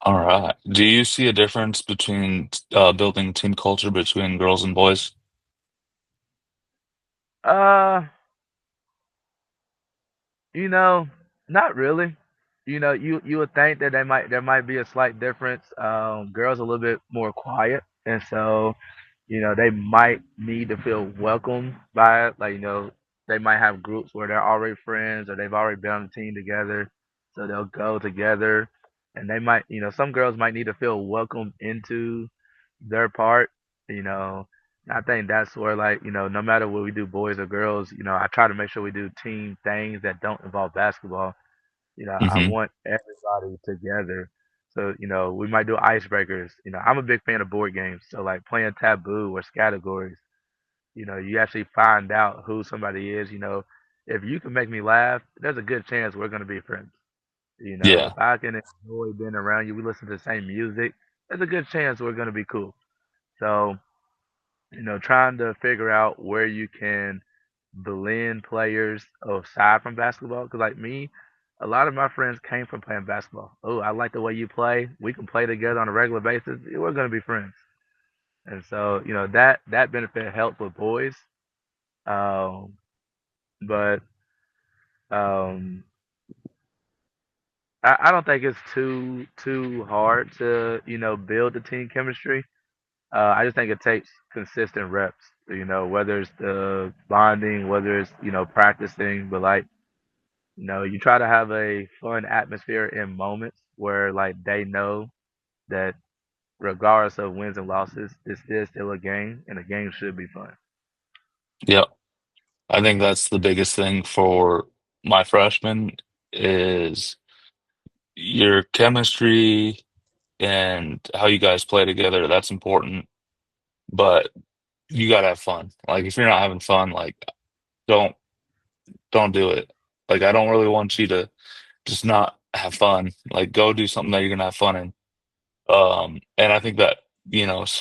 All right. Do you see a difference between building team culture between girls and boys? Uh, You know, not really. You would think that there might be a slight difference. Girls are a little bit more quiet, and so they might need to feel welcomed by it. Like they might have groups where they're already friends or they've already been on the team together, so they'll go together, and they might some girls might need to feel welcomed into their part. You know, I think that's where like no matter what we do, boys or girls, I try to make sure we do team things that don't involve basketball. I Hmm. want everybody together. So we might do icebreakers. I'm a big fan of board games, so like playing taboo or categories. You actually find out who somebody is. If you can make me laugh, there's a good chance we're gonna be friends. Yeah. If I can enjoy being around you, we listen to the same music. There's a good chance we're gonna be cool. So trying to figure out where you can blend players aside from basketball. Because like me, a lot of my friends came from playing basketball. Oh, I like the way you play. We can play together on a regular basis. We're gonna be friends. And so that benefit helped with boys. Um, but um, I don't think it's too hard to build the team chemistry. I just think it takes consistent reps. Whether it's the bonding, whether it's practicing, but like you try to have a fun atmosphere in moments where like they know that regardless of wins and losses, this is still a game, and a game should be fun. Yep. I think that's the biggest thing for my freshmen is your chemistry and how you guys play together. That's important, but you gotta have fun. Like if you're not having fun, like don't don't do it. Like I don't really want you to just not have fun. Like go do something that you're gonna have fun in. And I think that,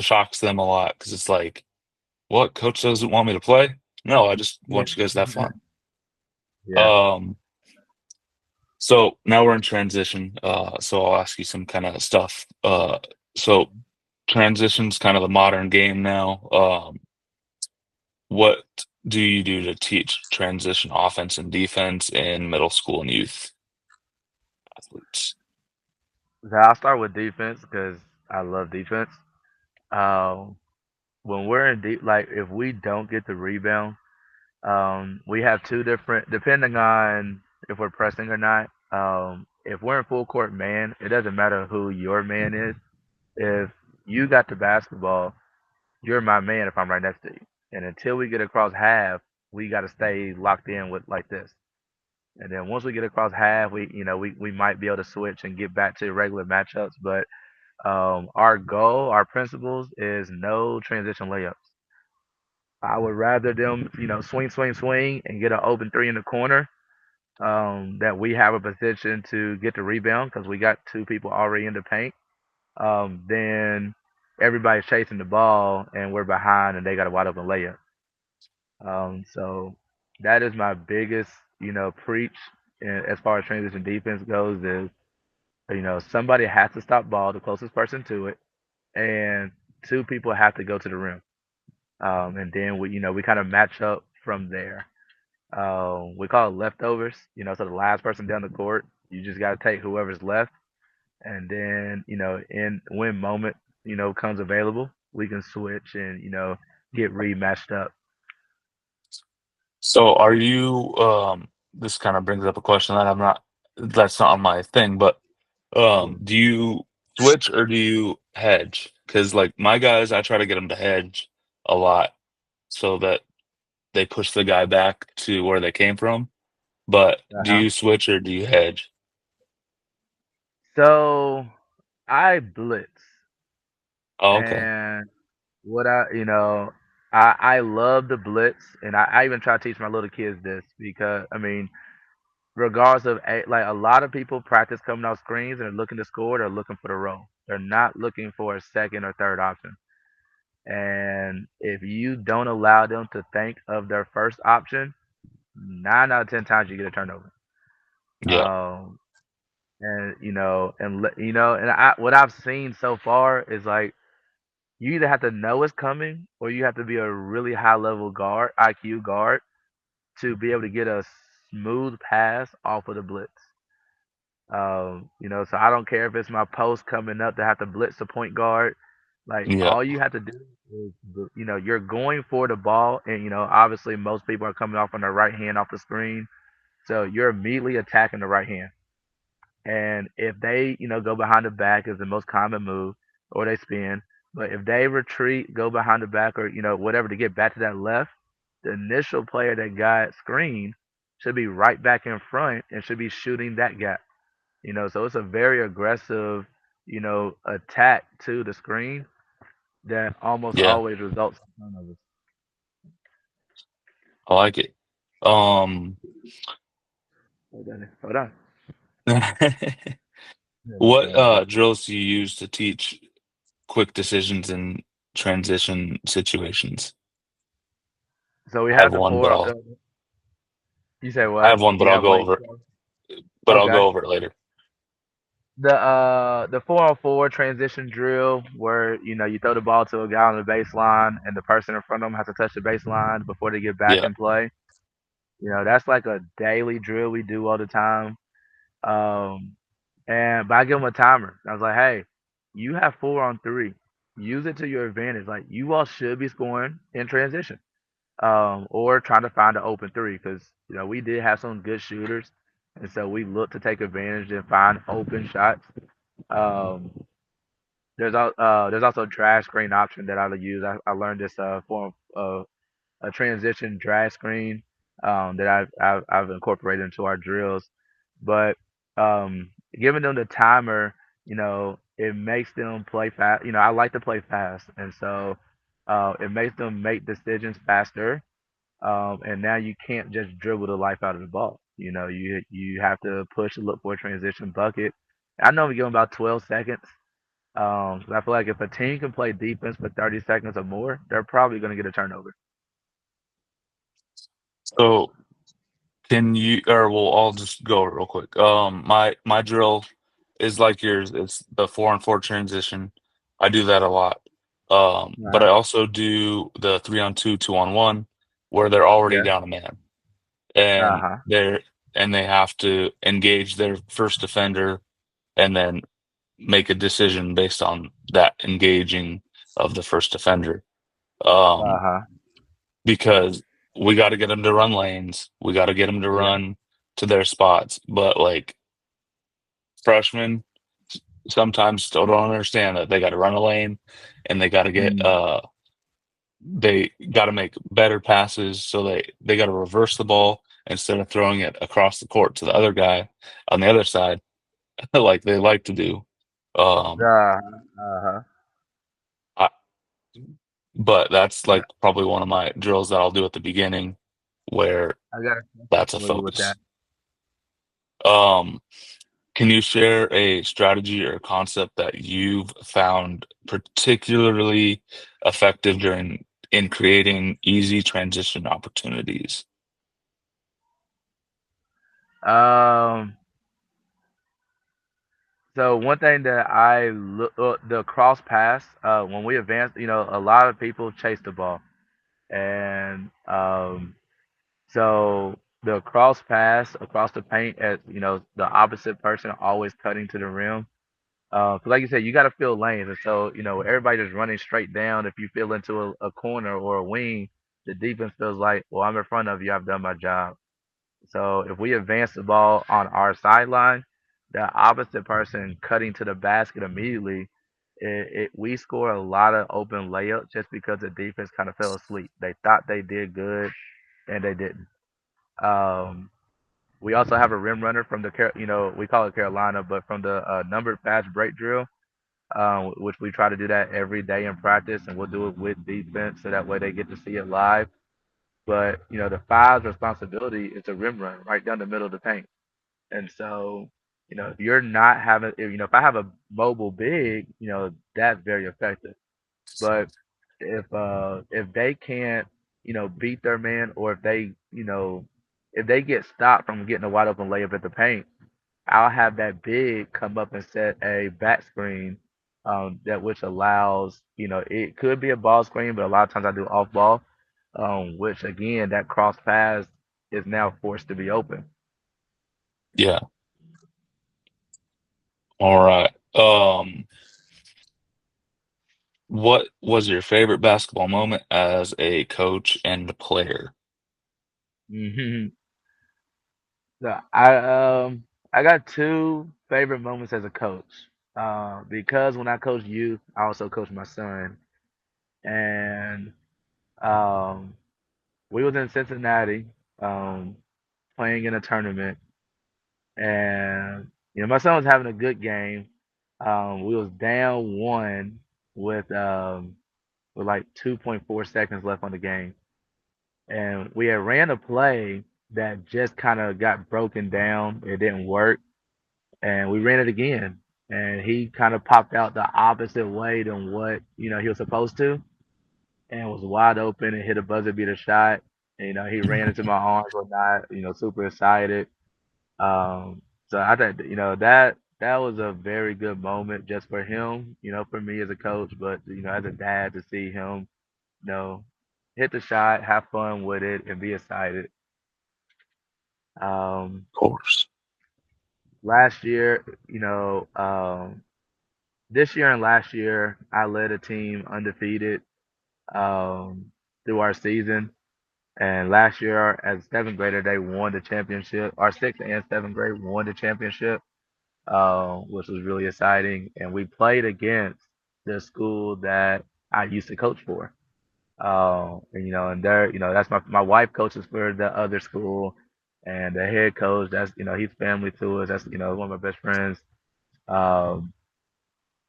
shocks them a lot because it's like, what, coach doesn't want me to play? No, I just Yeah, want you guys to have fun. yeah. Um, so now we're in transition. So I'll ask you some kind of stuff. So transition's kind of the modern game now. What do you do to teach transition offense and defense in middle school and youth athletes? So I'll start with defense because I love defense. Um, when we're in deep, like if we don't get the rebound, we have two different, depending on if we're pressing or not. If we're in full court man, it doesn't matter who your man is. If you got the basketball, you're my man if I'm right next to you. And until we get across half, we got to stay locked in with like this. And then once we get across half, we might be able to switch and get back to regular matchups. But our goal, our principles is no transition layups. I would rather them, swing, swing, swing, and get an open three in the corner. That we have a position to get the rebound because we got two people already in the paint. Then everybody's chasing the ball and we're behind and they got a wide open layup. So that is my biggest, preach as far as transition defense goes is, somebody has to stop ball, the closest person to it, and two people have to go to the rim. And then we kind of match up from there. We call it leftovers, so the last person down the court, you just got to take whoever's left and then in when moment comes available, we can switch and get rematched up. So are you this kind of brings up a question that that's not on my thing, but do you switch or do you hedge? Because like my guys, I try to get them to hedge a lot so that they push the guy back to where they came from. But do Uh-huh. you switch or do you hedge? So I blitz, Oh, okay. and what I love the blitz, and I even try to teach my little kids this because I mean, regardless of like a lot of people practice coming off screens and they're looking to score, they're looking for the roll. They're not looking for a second or third option. And if you don't allow them to think of their first option, 9 out of 10 times you get a turnover. Yeah. Um, and and what I've seen so far is like you either have to know it's coming or you have to be a really high level guard, IQ guard, to be able to get a smooth pass off of the blitz. So I don't care if it's my post coming up to have to blitz the point guard. Like Yeah, all you have to do is, you're going for the ball, and obviously most people are coming off on the right hand off the screen, so you're immediately attacking the right hand. And if they, go behind the back is the most common move, or they spin. But if they retreat, go behind the back, or whatever to get back to that left, the initial player that got screened should be right back in front and should be shooting that gap. So it's a very aggressive, attack to the screen that almost yeah, always results in turnovers. I like it. Um, Hold on. Yeah, my what phone died. drills do you use to teach quick decisions in transition situations? So we I have have the one, but four. I'll You say I what? have one, but You I'll have go one. over Okay. it later. The 4-on-4 transition drill where you throw the ball to a guy on the baseline and the person in front of them has to touch the baseline before they get back Yeah. in play. That's like a daily drill we do all the time. Um, but I give them a timer. I was like, hey, you have 4-on-3. Use it to your advantage. Like you all should be scoring in transition, or trying to find an open three because we did have some good shooters, and so we look to take advantage and find open shots. Um, there's also a drag screen option that I use. I learned this form of a transition drag screen that I've incorporated into our drills. But giving them the timer, it makes them play fast. I like to play fast, and so it makes them make decisions faster. And now you can't just dribble the life out of the ball. You have to push and look for a transition bucket. I know we give them about 12 seconds. I feel like if a team can play defense for 30 seconds or more, they're probably going to get a turnover. So can you, or well, I'll just go real quick. My drill is like yours. It's the 4-on-4 transition. I do that a lot. But I Uh-huh. also do the 3-on-2, 2-on-1, where they're already Yeah. down a man, and Uh-huh. they have to engage their first defender, and then make a decision based on that engaging of the first defender. Um, Uh-huh. because we got to get them to run lanes. We got to get them to Yeah. run to their spots. But like freshmen sometimes still don't understand that they got to run a lane and Mm. they got to make better passes. So they got to reverse the ball instead of throwing it across the court to the other guy on the other side, like they like to do. Um, Uh-huh. Uh-huh. I, but that's Yeah. like probably one of my drills that I'll do at the beginning where I got a question that's a for you with that. focus. Um, Can you share a strategy or concept that you've found particularly effective during in creating easy transition opportunities? Um, so one thing that I look, the cross pass, when we advance, a lot of people chase the ball, and so the cross pass across the paint at the opposite person always cutting to the rim. 'Cause like you said, you got to fill lanes, and so everybody just running straight down. If you fill into a corner or a wing, the defense feels like, well, I'm in front of you. I've done my job. So if we advance the ball on our sideline, the opposite person cutting to the basket immediately, we score a lot of open layups just because the defense kind of fell asleep. They thought they did good and they didn't. Um, we also have a rim runner from we call it Carolina, but from the numbered fast break drill, which we try to do that every day in practice, and we'll do it with defense so that way they get to see it live. But the five's responsibility is to rim run right down the middle of the paint. And so, if you're not having, if I have a mobile big, that's very effective. But if they can't, beat their man, or if they get stopped from getting a wide open layup at the paint, I'll have that big come up and set a back screen, that which allows, it could be a ball screen, but a lot of times I do off ball, which again, that cross pass is now forced to be open. Yeah. All right. What was your favorite basketball moment as a coach and player? Hmm. So I got two favorite moments as a coach. Because when I coach youth, I also coach my son, and um, we was in Cincinnati, um, playing in a tournament, and my son was having a good game. We was down one with like 2.4 seconds left on the game, and we had ran a play that just kind of got broken down. It didn't work, and we ran it again, and he kind of popped out the opposite way than what he was supposed to, and was wide open and hit a buzzer beater shot. And, he ran into my arms, whatnot. Super excited. So I think that was a very good moment just for him. For me as a coach, but as a dad to see him, you know, hit the shot, have fun with it, and be excited. Um, Of course. Last year, this year and last year, I led a team undefeated, um, through our season. And last year, as seventh grader, they won the championship. Our sixth and seventh grade won the championship, which was really exciting. And we played against the school that I used to coach for. And there, that's my wife coaches for the other school, and the head coach, that's he's family to us. That's one of my best friends. Um,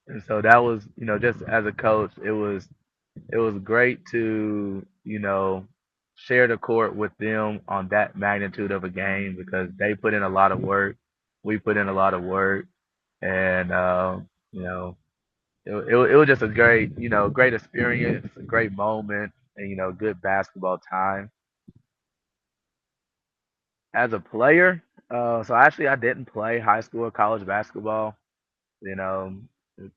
and so that was, just as a coach, it was great to, share the court with them on that magnitude of a game because they put in a lot of work. We put in a lot of work, and you know, it was just a great, great experience, a great moment, and good basketball time. As a player, so actually I didn't play high school or college basketball. You know, you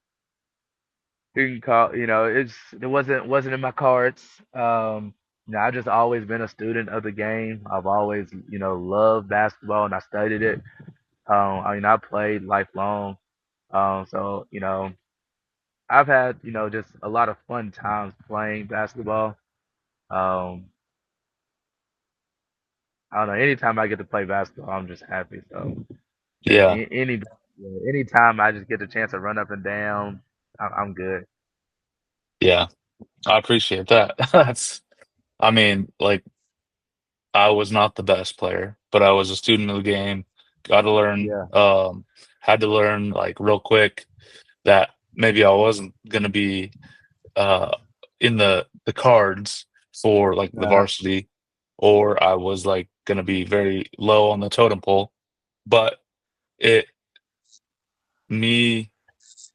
can call, it wasn't in my cards. I just always been a student of the game. I've always, loved basketball and I studied it. I played lifelong. So I've had, just a lot of fun times playing basketball. Um, I don't know. Anytime I get to play basketball, I'm just happy. So Yeah. anytime I just get the chance to run up and down, I'm good. Yeah. I appreciate that. I mean, like, I was not the best player, but I was a student of the game. Got to learn, Yeah, had to learn like real quick that maybe I wasn't gonna be uh in the cards for like the uh, varsity, or I was like gonna be very low on the totem pole. But it me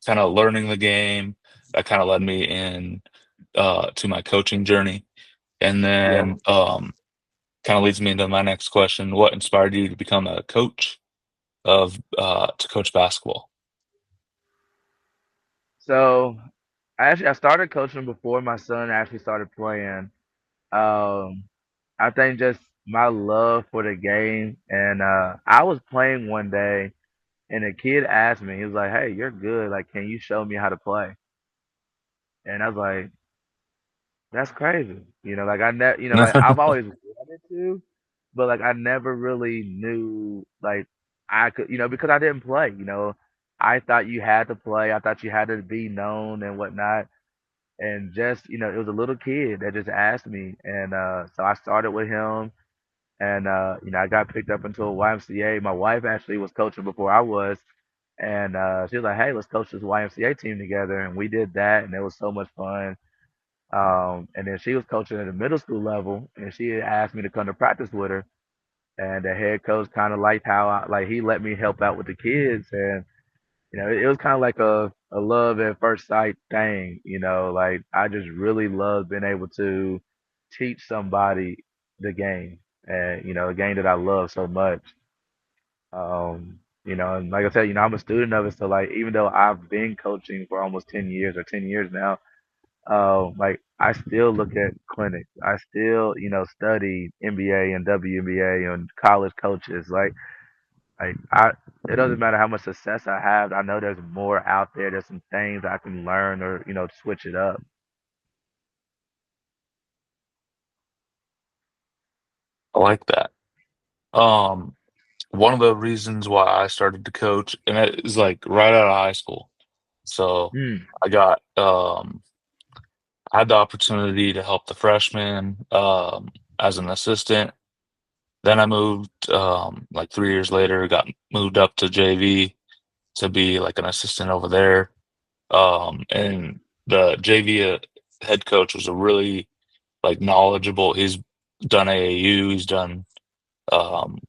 kind of learning the game that kind of led me in to my coaching journey. And yeah. then kind of leads me into my next question. What inspired you to become a coach to coach basketball? So I started coaching before my son actually started playing. Um, I think just my love for the game, and I was playing one day, and a kid asked me, he was like, "Hey, you're good. Like, can you show me how to play?" And I was like, "That's crazy." Like like I've always wanted to, but like I never really knew like I could, because I didn't play. I thought you had to play. I thought you had to be known and whatnot. And just it was a little kid that just asked me, and so I started with him, and I got picked up into a YMCA. My wife actually was coaching before I was, and she was like, "Hey, let's coach this YMCA team together," and we did that, and it was so much fun. And then she was coaching at the middle school level, and she had asked me to come to practice with her, and the head coach kind of liked how like he let me help out with the kids, and it was kind of like a love at first sight thing. Like I just really love being able to teach somebody the game, and a game that I love so much. And like I said, I'm a student of it, so like even though I've been coaching for almost 10 years or 10 years now, like I still look at clinics. I still, study NBA and WNBA and college coaches. Like it doesn't matter how much success I have. I know there's more out there. There's some things I can learn or switch it up. I like that. Um, One of the reasons why I started to coach, and it is like right out of high school. So Mm, I got I had the opportunity to help the freshmen as an assistant. Then I moved like 3 years later, got moved up to JV to be like an assistant over there. And the JV head coach was a really like knowledgeable. He's done AAU, he's done um,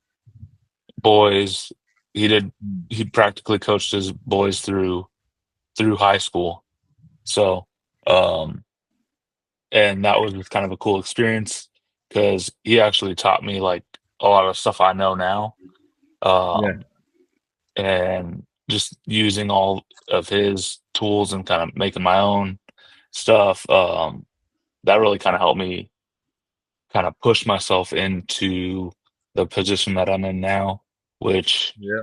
boys. He did mm, he practically coached his boys through high school. So um, and that was just kind of a cool experience because he actually taught me like a lot of stuff I know now. yeah, Um, and just using all of his tools and kind of making my own stuff. That really kind of helped me kind of push myself into the position that I'm in now, which, yeah.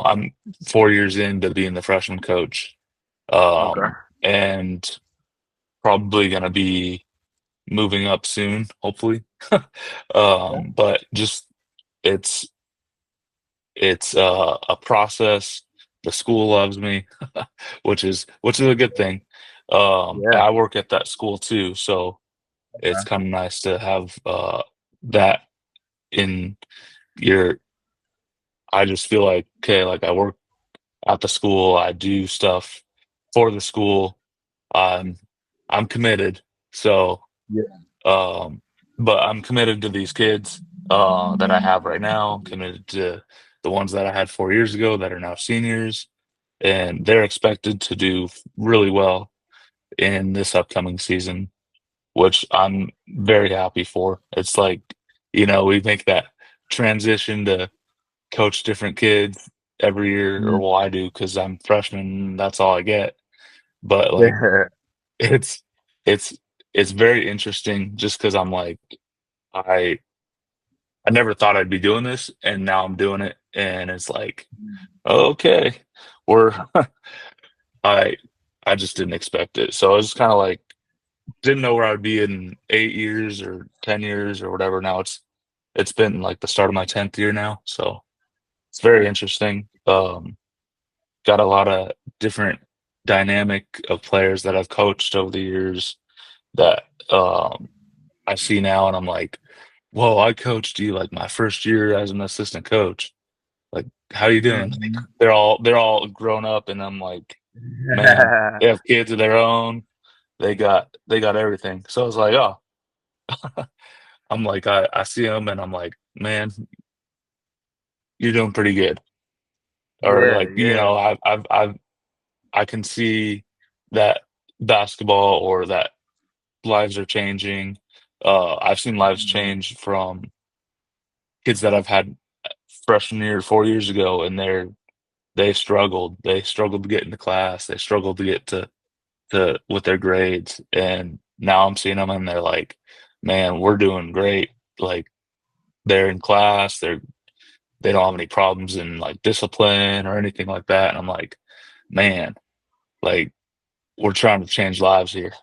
I'm 4 years into being the freshman coach, Okay. and probably going to be moving up soon, hopefully. Okay. But just it's it's a process. The school loves me, which is a good thing. Yeah. I work at that school too, so it's Okay. kind of nice to have that in your. I just feel like okay, like I work at the school, I do stuff for the school. I'm I'm committed, so Yeah. um, but I'm committed to these kids that I have right now. Committed to the ones that I had 4 years ago that are now seniors, and they're expected to do really well in this upcoming season, which I'm very happy for. It's like, we make that transition to coach different kids every year, or Mm, well, I do because I'm freshman, that's all I get. But like yeah. it's it's it's very interesting just because I'm like I I never thought I'd be doing this and now I'm doing it and it's like, okay, we're I I just didn't expect it. So I was kind of like didn't know where I'd be in 8 years or 10 years or whatever. Now it's been like the start of my 10th year now. So it's very Okay. interesting. Got a lot of different dynamic of players that I've coached over the years that I see now, and I'm like, whoa, I coached you like my first year as an assistant coach. Like, how you doing? Like, Hmm. they're all grown up, and I'm like, man, they have kids of their own. They got everything. So I was like, oh, I'm like, I see them, and I'm like, man, you're doing pretty good. Or Yeah. like, Yeah. I can see that basketball or that lives are changing. I've seen lives Mhm. change from kids that I've had freshman year 4 years ago, and they struggled. They struggled to get into class. They struggled to get to with their grades. And now I'm seeing them, and they're like, "Man, we're doing great." Like they're in class. They don't have any problems in like discipline or anything like that. And I'm like, man, like we're trying to change lives here.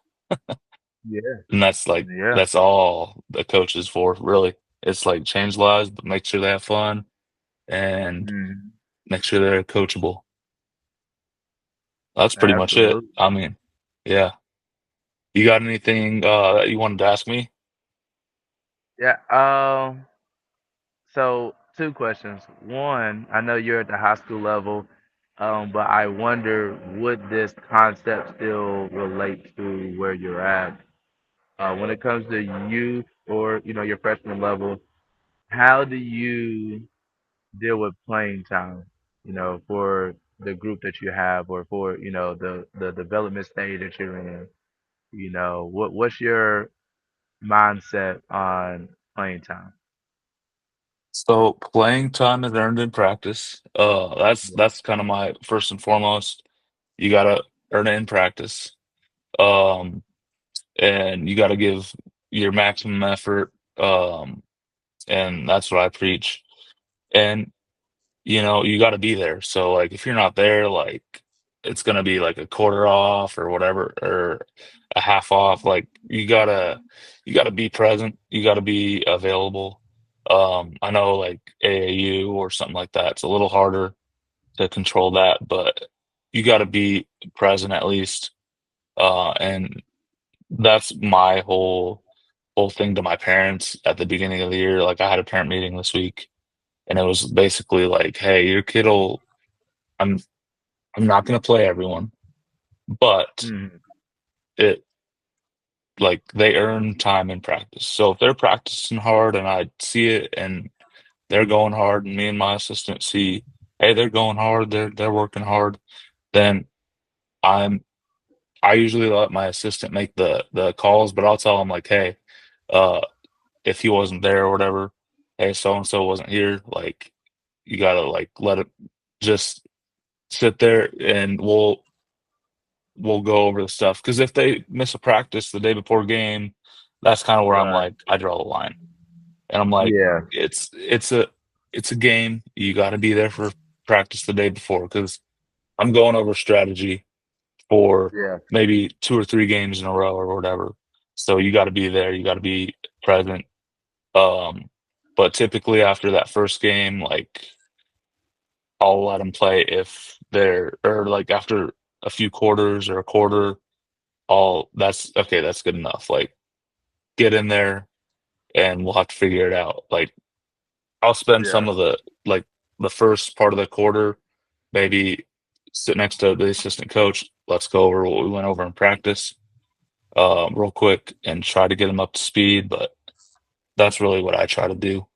Yeah. And that's like Yeah. that's all the coach is for, really. It's like change lives, but make sure they have fun and Mhm. make sure they're coachable. That's pretty much it. Absolutely. I mean, yeah. You got anything that you wanted to ask me? Yeah. So two questions. One, I know you're at the high school level, but I wonder would this concept still relate to where you're at when it comes to youth or your freshman level? How do you deal with playing time? For the group that you have, or for the development stage that you're in. What's your mindset on playing time? So playing time is earned in practice. That's kind of my first and foremost. You gotta earn it in practice. Um, and you gotta give your maximum effort. And that's what I preach. And you got to be there. So like if you're not there, like it's gonna be like a quarter off or whatever, or a half off. Like you gotta be present. You gotta be available. I know like AAU or something like that. It's a little harder to control that, but you got to be present at least. And that's my whole thing to my parents at the beginning of the year. Like I had a parent meeting this week, and it was basically like, "Hey, your kid'll. I'm I'm not going to play everyone, but Mm-hmm. it like they earn time in practice. So if they're practicing hard and I see it and they're going hard and me and my assistant see, hey, they're going hard, they're working hard, then I'm I usually let my assistant make the calls, but I'll tell them like, hey, uh if he wasn't there or whatever, hey, so and so wasn't here, like you gotta like let it just sit there and we'll go over the stuff. Because if they miss a practice the day before game, that's kind of where I'm Right. like, I draw the line, and I'm like, Yeah. it's a game. You got to be there for practice the day before because I'm going over strategy for Yeah. maybe 2 or 3 games in a row or whatever. So you got to be there. You got to be present. Um, but typically after that first game, like I'll let them play if they're or like after a few quarters or a quarter, all that's okay, that's good enough. Like get in there and we'll have to figure it out. Like I'll spend Yeah. some of like the first part of the quarter, maybe sit next to the assistant coach. Let's go over what we went over in practice, real quick and try to get them up to speed. But that's really what I try to do.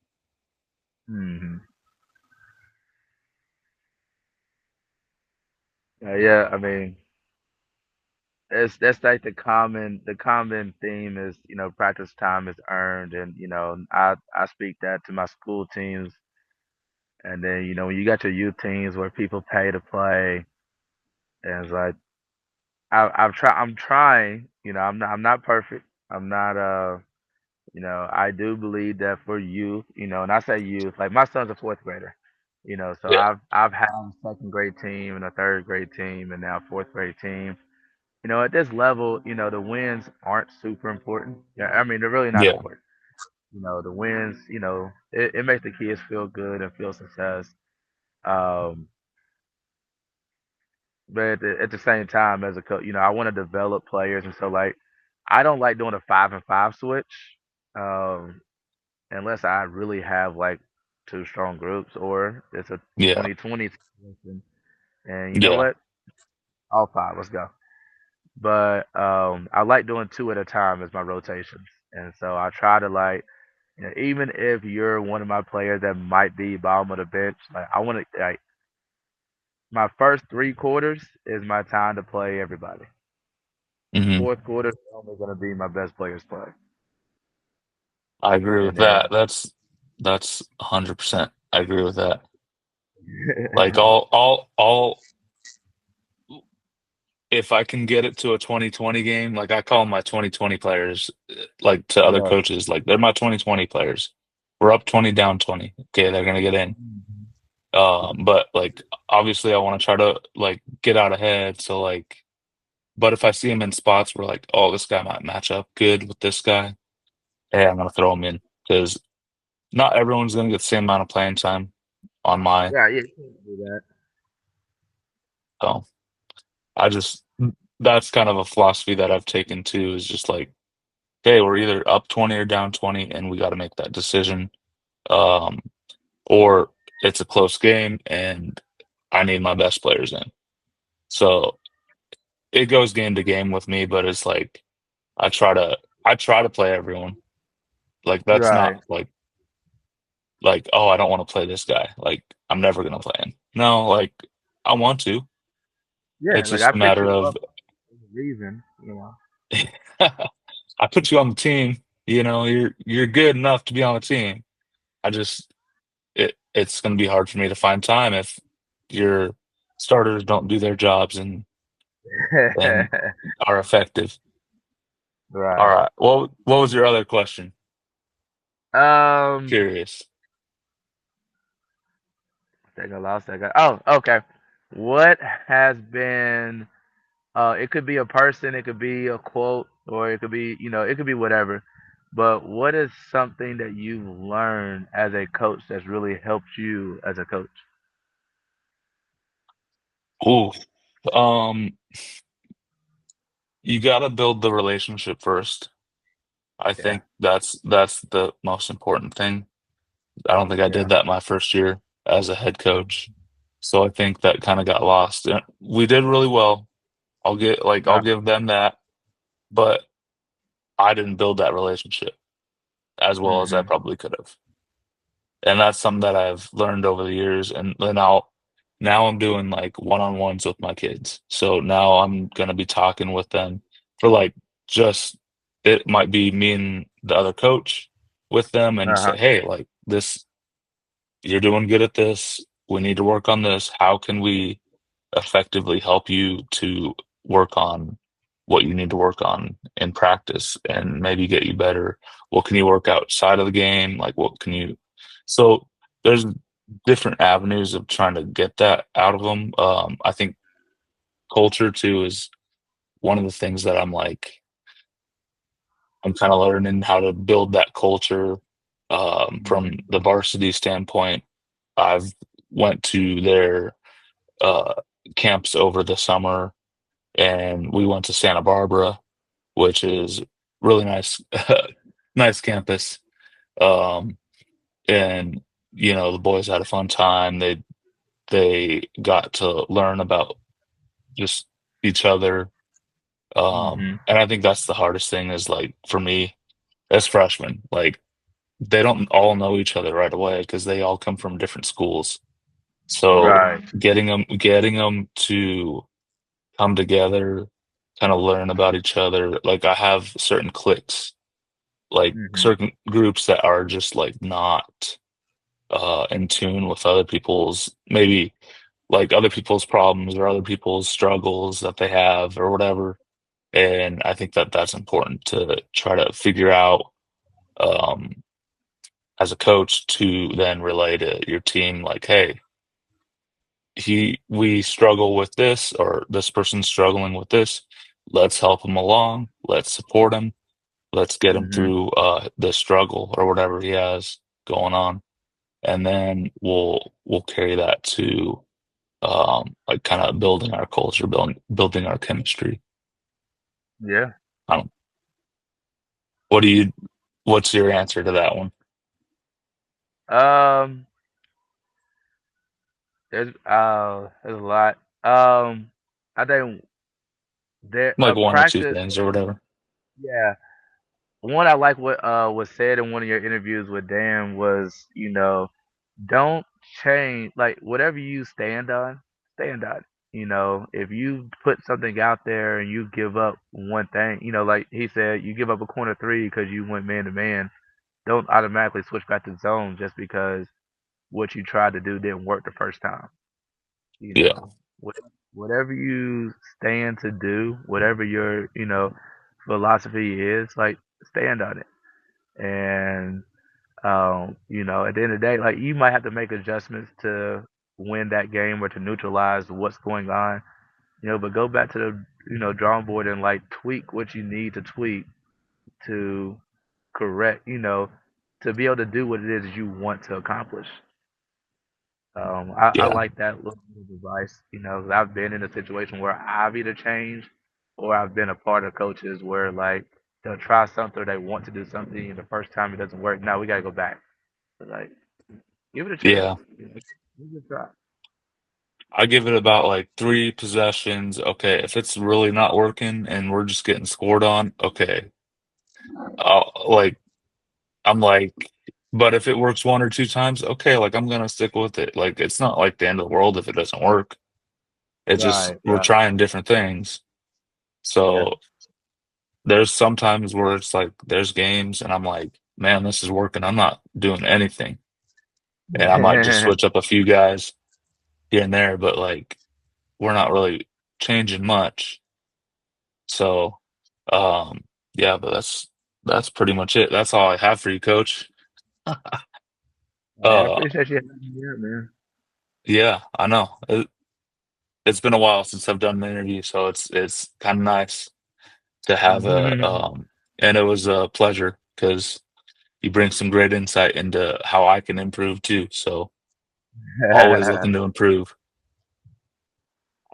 Mm-hmm. Yeah. I mean, that's like the common theme is practice time is earned, and I speak that to my school teams, and then when you got your youth teams where people pay to play, and it's like I'm trying, I'm not perfect, I'm not I do believe that for youth, and I say youth, like my son's a fourth grader, so Yeah, I've had a second grade team and a third grade team and now fourth grade team. At this level, the wins aren't super important. Yeah, I mean, they're really not yeah, important. The wins, it makes the kids feel good and feel success. Um, but at the same time, as a coach, I want to develop players, and so like, I don't like doing a 5-and-5 switch, um, unless I really have like two strong groups or it's a yeah, 2020 situation. And you know yeah. what? All five, let's go. But I like doing two at a time as my rotations, and so I try to like, even if you're one of my players that might be bottom of the bench, like I want to like my first 3 quarters is my time to play everybody. hmm Fourth quarter is only going to be my best players play, I agree and with that. then That's 100%. I agree with that. Like all if I can get it to a 2020 game, like I call them my 2020 players, like to other right. coaches, like they're my 2020 players. We're up 20, down 20. Okay, they're gonna get in. Mhm. But like obviously I want to try to like get out ahead. So like, but if I see him in spots where like, oh, this guy might match up good with this guy, hey, I'm gonna throw him in because not everyone's gonna get the same amount of playing time on my. Yeah, yeah, you can't do that. So I just that's kind of a philosophy that I've taken too, is just like, okay, we're either up 20 or down 20, and we got to make that decision. Um, or it's a close game, and I need my best players in. So it goes game to game with me, but it's like I try to I try to play everyone. Like that's Right. not like oh I don't want to play this guy. Like I'm never gonna play him. No, like I want to. Yeah, It's like just I a picked matter you of up for a reason. I put you on the team. You're good enough to be on the team. I just it's going to be hard for me to find time if your starters don't do their jobs and are effective. All Right. right. Well, what was your other question? Um, Curious. Take a lost second. Oh, okay. What has been it could be a person, it could be a quote, or it could be, it could be whatever. But what is something that you've learned as a coach that's really helped you as a coach? Ooh. Um, you got to build the relationship first. I Yeah. think that's the most important thing. I don't think I Yeah. did that my first year as a head coach. So I think that kind of got lost. And we did really well. I'll Right. give them that, but I didn't build that relationship as well as I Mhm. probably could have. And that's something that I've learned over the years. And then now I'm doing like one-on-ones with my kids. So now I'm gonna be talking with them for like just it might be me and the other coach with them and Uh-huh. say, hey, like this, you're doing good at this. We need to work on this. How can we effectively help you to work on what you need to work on in practice and maybe get you better? What can you work outside of the game? Like, what can you? So there's different avenues of trying to get that out of them. I think culture too is one of the things that I'm kind of learning how to build that culture from Mhm. the varsity standpoint. I've went to their uh, camps over the summer, and we went to Santa Barbara, which is really nice, nice campus. Um, and the boys had a fun time. They got to learn about just each other. Mhm. And I think that's the hardest thing is like for me as freshmen, like they don't all know each other right away because they all come from different schools. So Right. getting them to come together, kind of learn about each other. Like I have certain cliques, like Mhm. certain groups that are just like not in tune with other people's maybe like other people's problems or other people's struggles that they have or whatever. And I think that that's important to try to figure out um, as a coach to then relay to your team, like, hey, we struggle with this or this person's struggling with this. Let's help him along. Let's support him. Let's get him Mhm. through the struggle or whatever he has going on. And then we'll carry that to like kind of building our culture, building our chemistry. Yeah. I don't, what do you what's your answer to that one? Um, there's a lot. I think there Like one or two practice. things or whatever. Yeah. One, I like what was said in one of your interviews with Dan was, don't change, like whatever you stand on. If you put something out there and you give up one thing, like he said, you give up a corner three because you went man to man. Don't automatically switch back to zone just because what you tried to do didn't work the first time. Yeah, What- Whatever you stand to do, whatever your philosophy is, like stand on it. And at the end of the day, like you might have to make adjustments to win that game or to neutralize what's going on, but go back to the drawing board and like tweak what you need to tweak to correct, to be able to do what it is you want to accomplish. I yeah, like that little bit of advice, 'cause I've been in a situation where I've either changed or I've been a part of coaches where like they'll try something or they want to do something and the first time it doesn't work. Now we gotta go back. Like, give it a chance. yeah. Give it a try. I give it about like three possessions. Okay, if it's really not working and we're just getting scored on, okay. Like I'm like, but if it works one or two times, okay, like I'm gonna stick with it. Like it's not like the end of the world if it doesn't work. It's just Right, we're right. trying different things. Yeah. So there's sometimes where it's like there's games and I'm like, man, this is working. I'm not doing anything. and I might just switch up a few guys here and there, but like we're not really changing much. So, um, yeah, but that's pretty much it. That's all I have for you, Coach. Hey, I Uh, appreciate you having me up, man. yeah, I know. It's been a while since I've done an interview, so it's kind of nice to have and it was a pleasure because you bring some great insight into how I can improve too. So always looking to improve.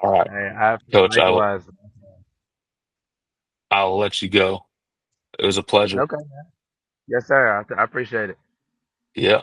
All right, Hey, I Coach, likewise. I'll let you go. It was a pleasure. Okay. Yes, sir. I appreciate it. Yeah.